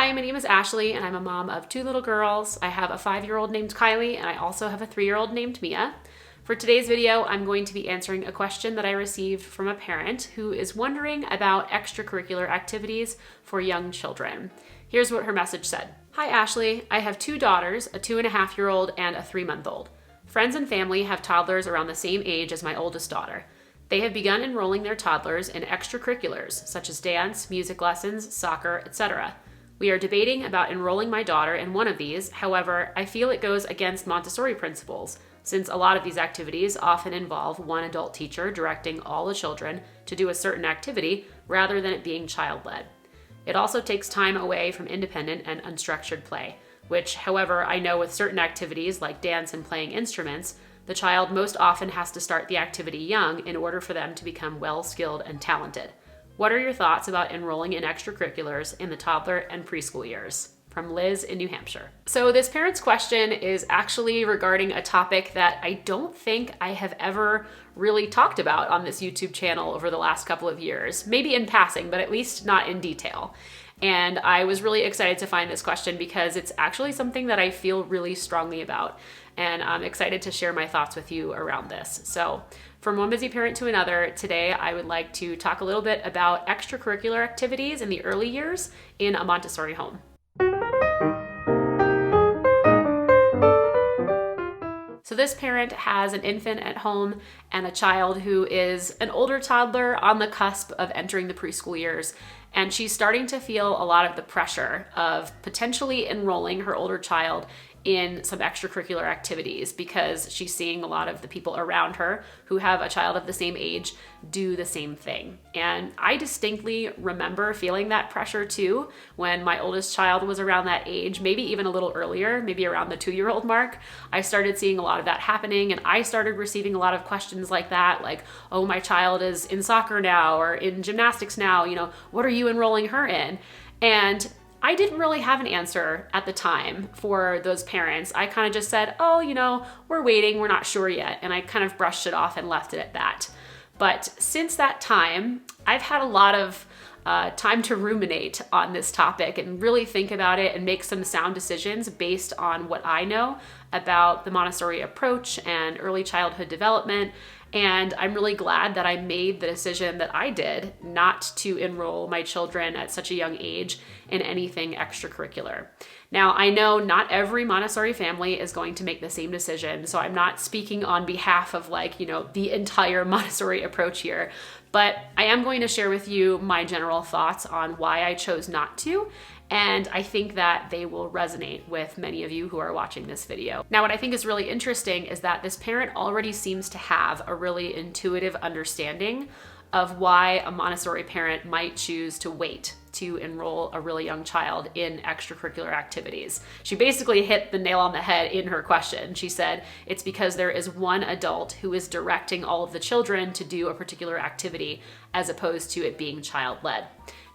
Hi, my name is Ashley and I'm a mom of 2 little girls. I have a 5-year-old named Kylie and I also have a 3-year-old named Mia. For today's video, I'm going to be answering a question that I received from a parent who is wondering about extracurricular activities for young children. Here's what her message said. Hi Ashley, I have 2 daughters, a 2.5-year-old and a 3-month-old. Friends and family have toddlers around the same age as my oldest daughter. They have begun enrolling their toddlers in extracurriculars such as dance, music lessons, soccer, etc. We are debating about enrolling my daughter in one of these. However, I feel it goes against Montessori principles, since a lot of these activities often involve one adult teacher directing all the children to do a certain activity rather than it being child-led. It also takes time away from independent and unstructured play, which, however, I know with certain activities like dance and playing instruments, the child most often has to start the activity young in order for them to become well-skilled and talented. What are your thoughts about enrolling in extracurriculars in the toddler and preschool years? From Liz in New Hampshire. So this parent's question is actually regarding a topic that I don't think I have ever really talked about on this YouTube channel over the last couple of years. Maybe in passing, but at least not in detail. And I was really excited to find this question because it's actually something that I feel really strongly about. And I'm excited to share my thoughts with you around this. So from one busy parent to another, today I would like to talk a little bit about extracurricular activities in the early years in a Montessori home. So this parent has an infant at home and a child who is an older toddler on the cusp of entering the preschool years. And she's starting to feel a lot of the pressure of potentially enrolling her older child in some extracurricular activities because she's seeing a lot of the people around her who have a child of the same age do the same thing. And I distinctly remember feeling that pressure too when my oldest child was around that age, maybe even a little earlier, maybe around the 2-year-old mark. I started seeing a lot of that happening and I started receiving a lot of questions like that, like, oh, my child is in soccer now or in gymnastics now, what are you enrolling her in? And I didn't really have an answer at the time for those parents. I kind of just said, oh, we're waiting, we're not sure yet. And I kind of brushed it off and left it at that. But since that time, I've had a lot of time to ruminate on this topic and really think about it and make some sound decisions based on what I know about the Montessori approach and early childhood development. And I'm really glad that I made the decision that I did not to enroll my children at such a young age in anything extracurricular. Now, I know not every Montessori family is going to make the same decision, so I'm not speaking on behalf of the entire Montessori approach here, but I am going to share with you my general thoughts on why I chose not to. And I think that they will resonate with many of you who are watching this video. Now, what I think is really interesting is that this parent already seems to have a really intuitive understanding of why a Montessori parent might choose to wait to enroll a really young child in extracurricular activities. She basically hit the nail on the head in her question. She said it's because there is one adult who is directing all of the children to do a particular activity as opposed to it being child-led.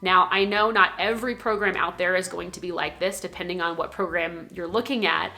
Now, I know not every program out there is going to be like this, depending on what program you're looking at,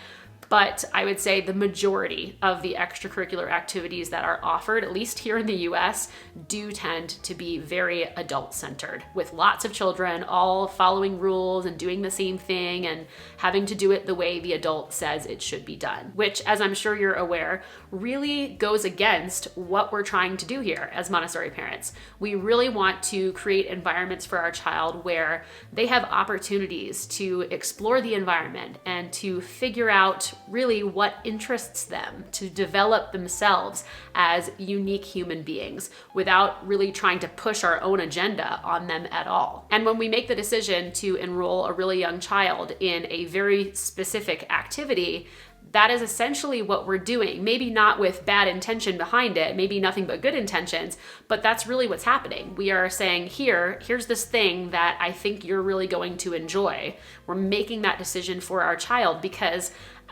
but I would say the majority of the extracurricular activities that are offered, at least here in the US, do tend to be very adult-centered, with lots of children all following rules and doing the same thing and having to do it the way the adult says it should be done, which, as I'm sure you're aware, really goes against what we're trying to do here as Montessori parents. We really want to create environments for our child where they have opportunities to explore the environment and to figure out really what interests them, to develop themselves as unique human beings without really trying to push our own agenda on them at all. And when we make the decision to enroll a really young child in a very specific activity, that is essentially what we're doing. Maybe not with bad intention behind it, maybe nothing but good intentions, but that's really what's happening. We are saying, here's this thing that I think you're really going to enjoy. We're making that decision for our child because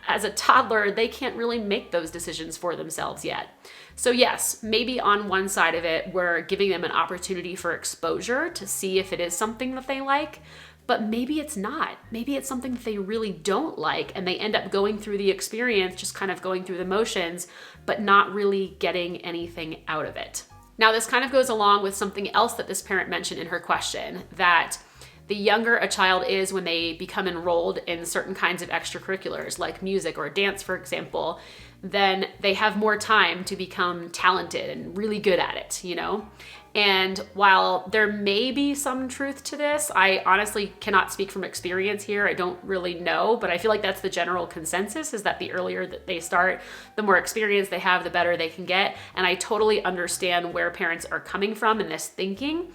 as a toddler, they can't really make those decisions for themselves yet. So yes, maybe on one side of it, we're giving them an opportunity for exposure to see if it is something that they like, but maybe it's not. Maybe it's something that they really don't like and they end up going through the experience, just kind of going through the motions, but not really getting anything out of it. Now, this kind of goes along with something else that this parent mentioned in her question, that The younger a child is when they become enrolled in certain kinds of extracurriculars, like music or dance, for example, then they have more time to become talented and really good at it, you know? And while there may be some truth to this, I honestly cannot speak from experience here. I don't really know, but I feel like that's the general consensus, is that the earlier that they start, the more experience they have, the better they can get. And I totally understand where parents are coming from in this thinking.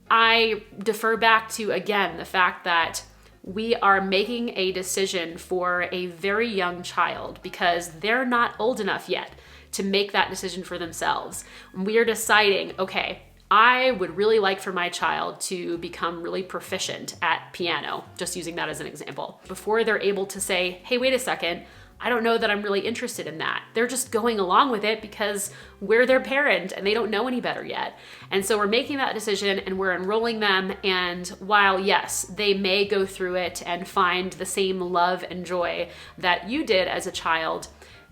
I defer back to, again, the fact that we are making a decision for a very young child because they're not old enough yet to make that decision for themselves. We are deciding, okay, I would really like for my child to become really proficient at piano, just using that as an example. Before they're able to say, hey, wait a second, I don't know that I'm really interested in that. They're just going along with it because we're their parent and they don't know any better yet. And so we're making that decision and we're enrolling them. And while yes, they may go through it and find the same love and joy that you did as a child,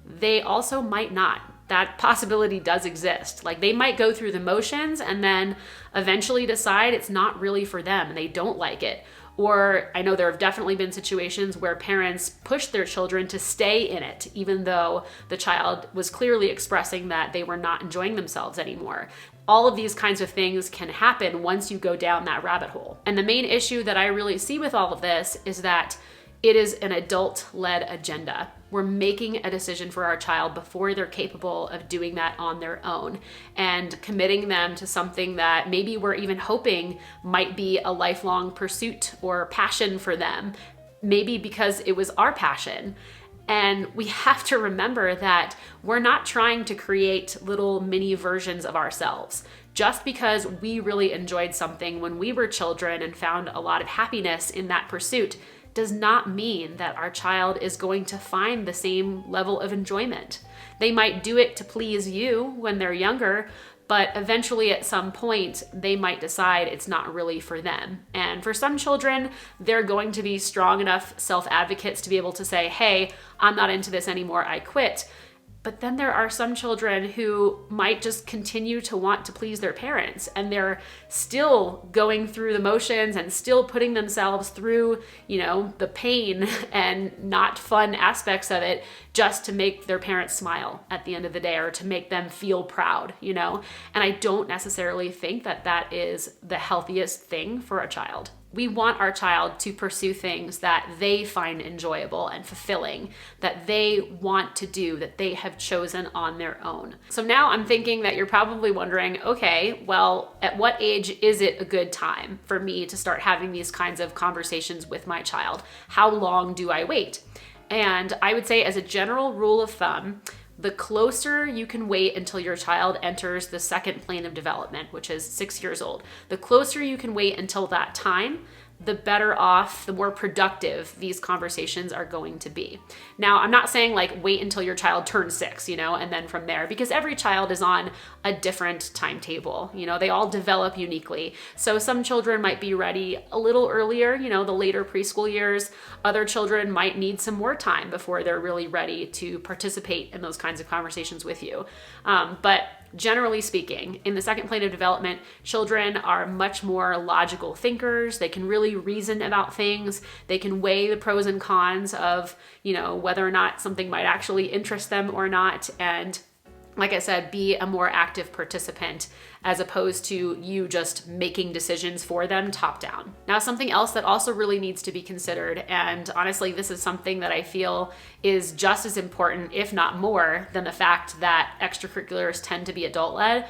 they also might not. That possibility does exist. Like, they might go through the motions and then eventually decide it's not really for them and they don't like it. Or I know there have definitely been situations where parents push their children to stay in it, even though the child was clearly expressing that they were not enjoying themselves anymore. All of these kinds of things can happen once you go down that rabbit hole. And the main issue that I really see with all of this is that it is an adult-led agenda. We're making a decision for our child before they're capable of doing that on their own and committing them to something that maybe we're even hoping might be a lifelong pursuit or passion for them, maybe because it was our passion. And we have to remember that we're not trying to create little mini versions of ourselves. Just because we really enjoyed something when we were children and found a lot of happiness in that pursuit does not mean that our child is going to find the same level of enjoyment. They might do it to please you when they're younger, but eventually at some point they might decide it's not really for them. And for some children, they're going to be strong enough self-advocates to be able to say, hey, I'm not into this anymore, I quit. But then there are some children who might just continue to want to please their parents, and they're still going through the motions and still putting themselves through, the pain and not fun aspects of it just to make their parents smile at the end of the day or to make them feel proud, And I don't necessarily think that that is the healthiest thing for a child. We want our child to pursue things that they find enjoyable and fulfilling, that they want to do, that they have chosen on their own. So now I'm thinking that you're probably wondering, okay, well, at what age is it a good time for me to start having these kinds of conversations with my child? How long do I wait? And I would say, as a general rule of thumb, the closer you can wait until your child enters the second plane of development, which is 6 years old, the closer you can wait until that time, the better off, the more productive these conversations are going to be. Now, I'm not saying wait until your child turns 6, and then from there, because every child is on a different timetable. They all develop uniquely. So some children might be ready a little earlier, the later preschool years. Other children might need some more time before they're really ready to participate in those kinds of conversations with you. But generally speaking, in the second plane of development, children are much more logical thinkers. They can really reason about things. They can weigh the pros and cons of, whether or not something might actually interest them or not. And like I said, be a more active participant as opposed to you just making decisions for them top down. Now, something else that also really needs to be considered, and honestly, this is something that I feel is just as important, if not more, than the fact that extracurriculars tend to be adult-led,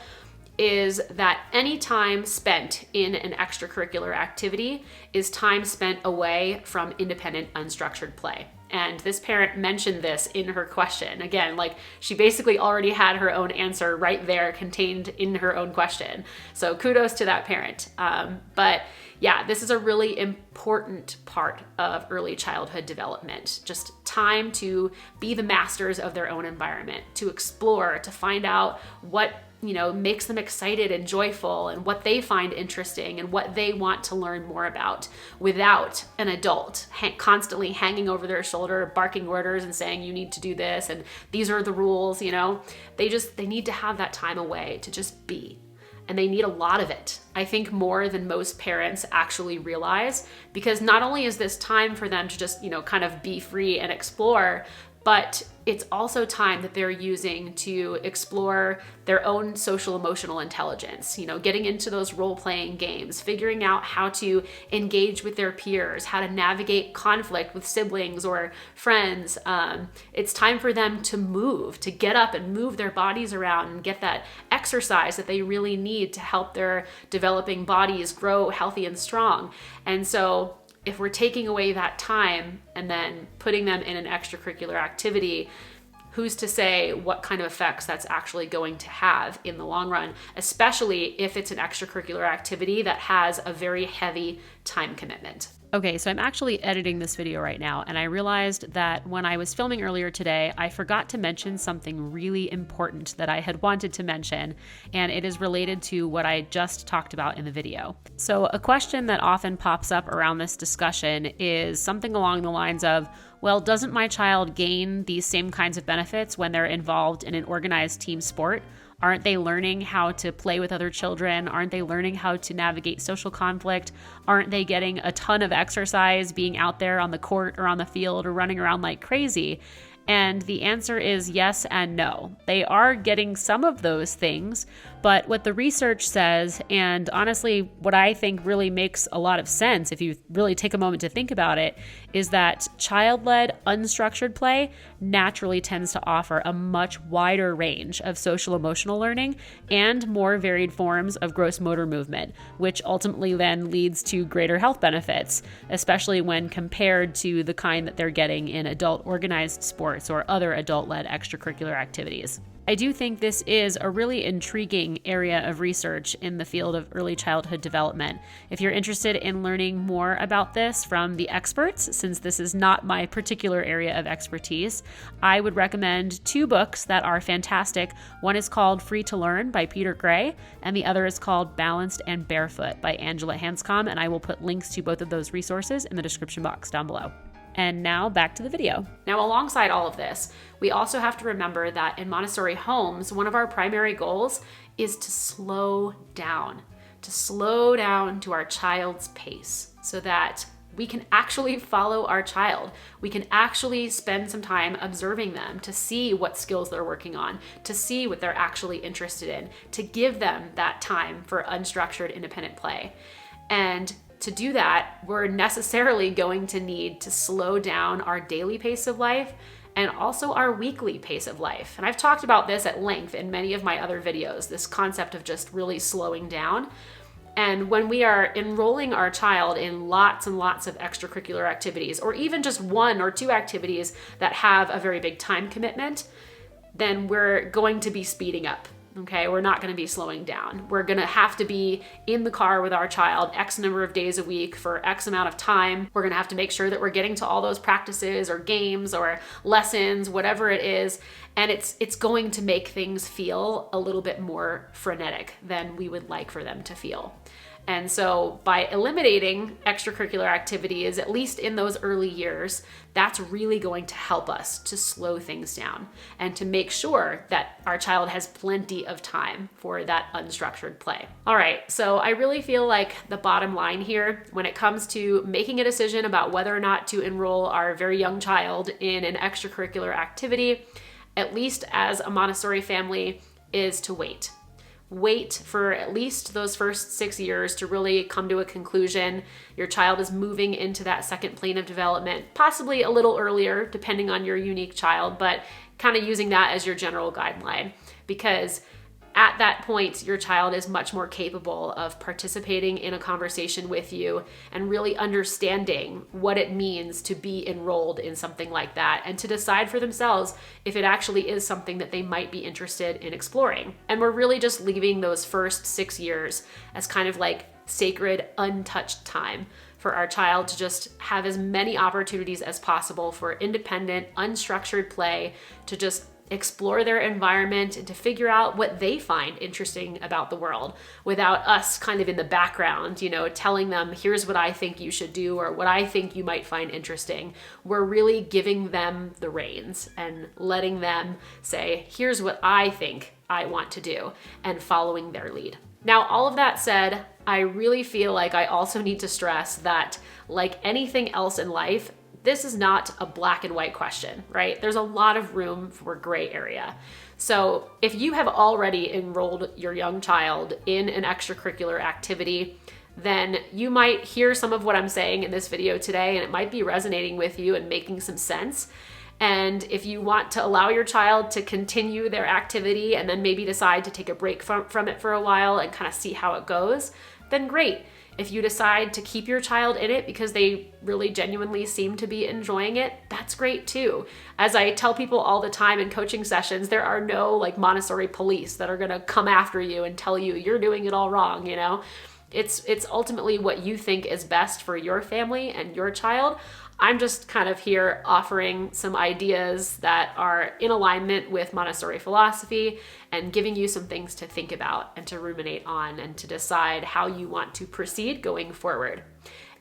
is that any time spent in an extracurricular activity is time spent away from independent, unstructured play. And this parent mentioned this in her question. Again, she basically already had her own answer right there contained in her own question. So kudos to that parent. But yeah, this is a really important part of early childhood development. Just time to be the masters of their own environment, to explore, to find out what makes them excited and joyful and what they find interesting and what they want to learn more about without an adult constantly hanging over their shoulder, barking orders and saying, you need to do this and these are the rules, They need to have that time away to just be. and they need a lot of it. I think more than most parents actually realize, because not only is this time for them to just, kind of be free and explore, but it's also time that they're using to explore their own social emotional intelligence, getting into those role-playing games, figuring out how to engage with their peers, how to navigate conflict with siblings or friends. It's time for them to get up and move their bodies around and get that exercise that they really need to help their developing bodies grow healthy and strong. And so if we're taking away that time and then putting them in an extracurricular activity, who's to say what kind of effects that's actually going to have in the long run, especially if it's an extracurricular activity that has a very heavy time commitment. Okay, so I'm actually editing this video right now, and I realized that when I was filming earlier today, I forgot to mention something really important that I had wanted to mention, and it is related to what I just talked about in the video. So a question that often pops up around this discussion is something along the lines of, well, doesn't my child gain these same kinds of benefits when they're involved in an organized team sport? Aren't they learning how to play with other children? Aren't they learning how to navigate social conflict? Aren't they getting a ton of exercise being out there on the court or on the field or running around like crazy? And the answer is yes and no. They are getting some of those things, but what the research says, and honestly, what I think really makes a lot of sense if you really take a moment to think about it, is that child-led unstructured play naturally tends to offer a much wider range of social emotional learning and more varied forms of gross motor movement, which ultimately then leads to greater health benefits, especially when compared to the kind that they're getting in adult organized sports or other adult-led extracurricular activities. I do think this is a really intriguing area of research in the field of early childhood development. If you're interested in learning more about this from the experts, since this is not my particular area of expertise, I would recommend two books that are fantastic. One is called Free to Learn by Peter Gray, and the other is called Balanced and Barefoot by Angela Hanscom, and I will put links to both of those resources in the description box down below. And now back to the video. Now, alongside all of this, we also have to remember that in Montessori homes, one of our primary goals is to slow down to our child's pace so that we can actually follow our child. We can actually spend some time observing them to see what skills they're working on, to see what they're actually interested in, to give them that time for unstructured independent play. And to do that, we're necessarily going to need to slow down our daily pace of life and also our weekly pace of life. And I've talked about this at length in many of my other videos, this concept of just really slowing down. And when we are enrolling our child in lots and lots of extracurricular activities, or even just one or two activities that have a very big time commitment, then we're going to be speeding up. Okay, we're not going to be slowing down. We're going to have to be in the car with our child X number of days a week for X amount of time. We're going to have to make sure that we're getting to all those practices or games or lessons, whatever it is. And it's going to make things feel a little bit more frenetic than we would like for them to feel. And so by eliminating extracurricular activities, at least in those early years, that's really going to help us to slow things down and to make sure that our child has plenty of time for that unstructured play. All right, so I really feel like the bottom line here, when it comes to making a decision about whether or not to enroll our very young child in an extracurricular activity, at least as a Montessori family, is to wait. Wait for at least those first 6 years to really come to a conclusion. Your child is moving into that second plane of development, possibly a little earlier, depending on your unique child, but kind of using that as your general guideline, because at that point, your child is much more capable of participating in a conversation with you and really understanding what it means to be enrolled in something like that and to decide for themselves if it actually is something that they might be interested in exploring. And we're really just leaving those first 6 years as kind of like sacred, untouched time for our child to just have as many opportunities as possible for independent, unstructured play, to just explore their environment and to figure out what they find interesting about the world without us kind of in the background, telling them, here's what I think you should do or what I think you might find interesting. We're really giving them the reins and letting them say, here's what I think I want to do, and following their lead. Now, all of that said, I really feel like I also need to stress that, like anything else in life, this is not a black and white question, right? There's a lot of room for gray area. So if you have already enrolled your young child in an extracurricular activity, then you might hear some of what I'm saying in this video today, and it might be resonating with you and making some sense. And if you want to allow your child to continue their activity and then maybe decide to take a break from it for a while and kind of see how it goes, then great. If you decide to keep your child in it because they really genuinely seem to be enjoying it, that's great too. As I tell people all the time in coaching sessions, there are no like Montessori police that are gonna come after you and tell you you're doing it all wrong, It's ultimately what you think is best for your family and your child. I'm just kind of here offering some ideas that are in alignment with Montessori philosophy and giving you some things to think about and to ruminate on and to decide how you want to proceed going forward.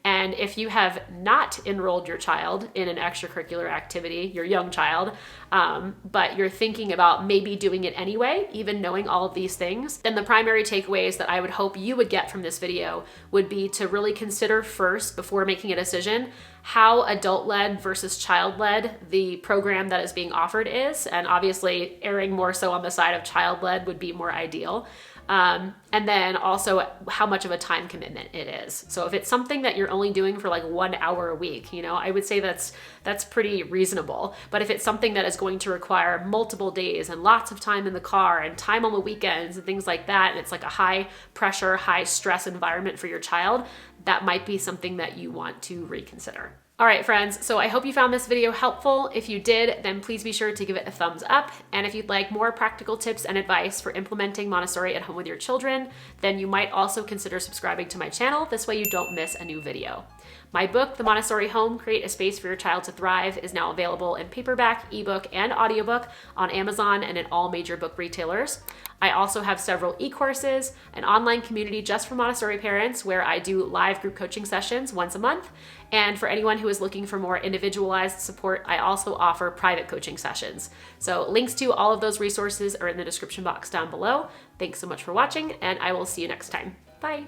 And if you have not enrolled your child in an extracurricular activity, your young child, but you're thinking about maybe doing it anyway, even knowing all of these things, then the primary takeaways that I would hope you would get from this video would be to really consider first, before making a decision, how adult-led versus child-led the program that is being offered is. And obviously, erring more so on the side of child-led would be more ideal. And then also how much of a time commitment it is. So if it's something that you're only doing for like 1 hour a week, I would say that's pretty reasonable. But if it's something that is going to require multiple days and lots of time in the car and time on the weekends and things like that, and it's like a high pressure, high stress environment for your child, that might be something that you want to reconsider. All right, friends, so I hope you found this video helpful. If you did, then please be sure to give it a thumbs up. And if you'd like more practical tips and advice for implementing Montessori at home with your children, then you might also consider subscribing to my channel. This way you don't miss a new video. My book, The Montessori Home, Create a Space for Your Child to Thrive, is now available in paperback, ebook, and audiobook on Amazon and in all major book retailers. I also have several e-courses, an online community just for Montessori parents where I do live group coaching sessions once a month. And for anyone who is looking for more individualized support, I also offer private coaching sessions. So links to all of those resources are in the description box down below. Thanks so much for watching, and I will see you next time. Bye.